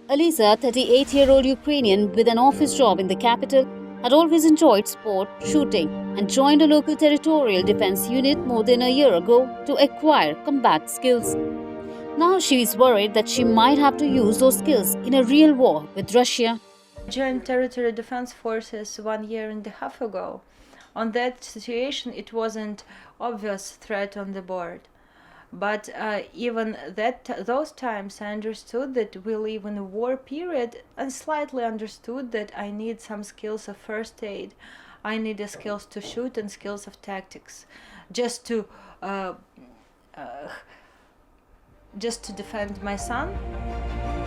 Alisa, 38-year-old Ukrainian with an office job in the capital, had always enjoyed sport, shooting, and joined a local territorial defense unit more than a year ago to acquire combat skills. Now she is worried that she might have to use those skills in a real war with Russia. I joined territorial defense forces 1.5 years ago. On that situation, it wasn't obvious threat on the board. But even those times I understood that we live in a war period, and slightly understood that I need some skills of first aid. I need the skills to shoot and skills of tactics, just to defend my son.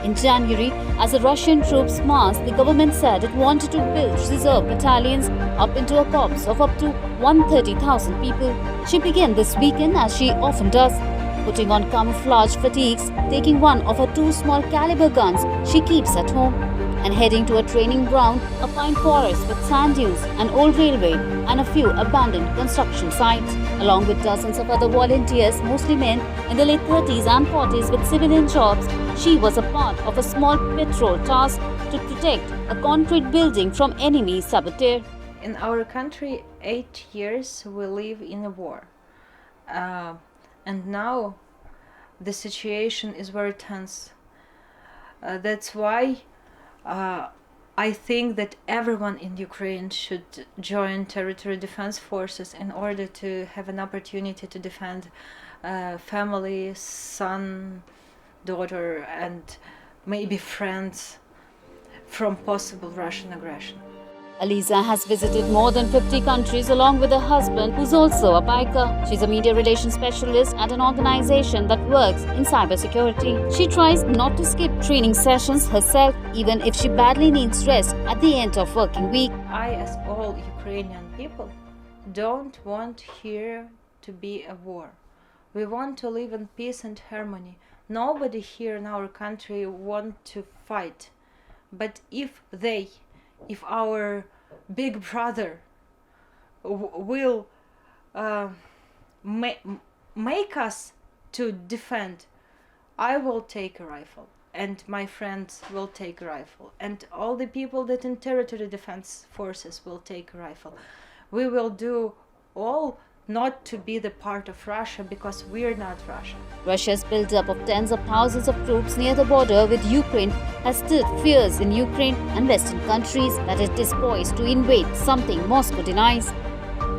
In January, as the Russian troops massed, the government said it wanted to build reserve battalions up into a corps of up to 130,000 people. She began this weekend, as she often does, putting on camouflage fatigues, taking one of her 2 small caliber guns she keeps at home, and heading to a training ground, a pine forest with sand dunes, an old railway, and a few abandoned construction sites, along with dozens of other volunteers, mostly men in the late 30s and 40s with civilian jobs. She was a part of a small patrol task to protect a concrete building from enemy saboteur. In our country, 8 years we live in a war. And now the situation is very tense. That's why I think that everyone in Ukraine should join territorial defense forces in order to have an opportunity to defend family, son, daughter, and maybe friends from possible Russian aggression. Alisa has visited more than 50 countries along with her husband, who's also a biker. She's a media relations specialist at an organization that works in cybersecurity. She tries not to skip training sessions herself, even if she badly needs rest at the end of working week. I, as all Ukrainian people, don't want here to be a war. We want to live in peace and harmony. Nobody here in our country wants to fight. But if our big brother will make us to defend, I will take a rifle, and my friends will take a rifle, and all the people that in territorial defense forces will take a rifle. We will do all not to be the part of Russia, because we're not Russia. Russia's build-up of tens of thousands of troops near the border with Ukraine has stirred fears in Ukraine and Western countries that it is poised to invade, something Moscow denies.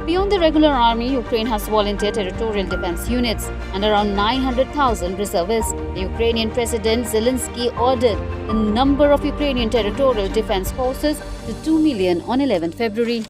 Beyond the regular army, Ukraine has volunteer territorial defense units and around 900,000 reservists. The Ukrainian President Zelensky ordered the number of Ukrainian territorial defense forces to 2 million on 11 February.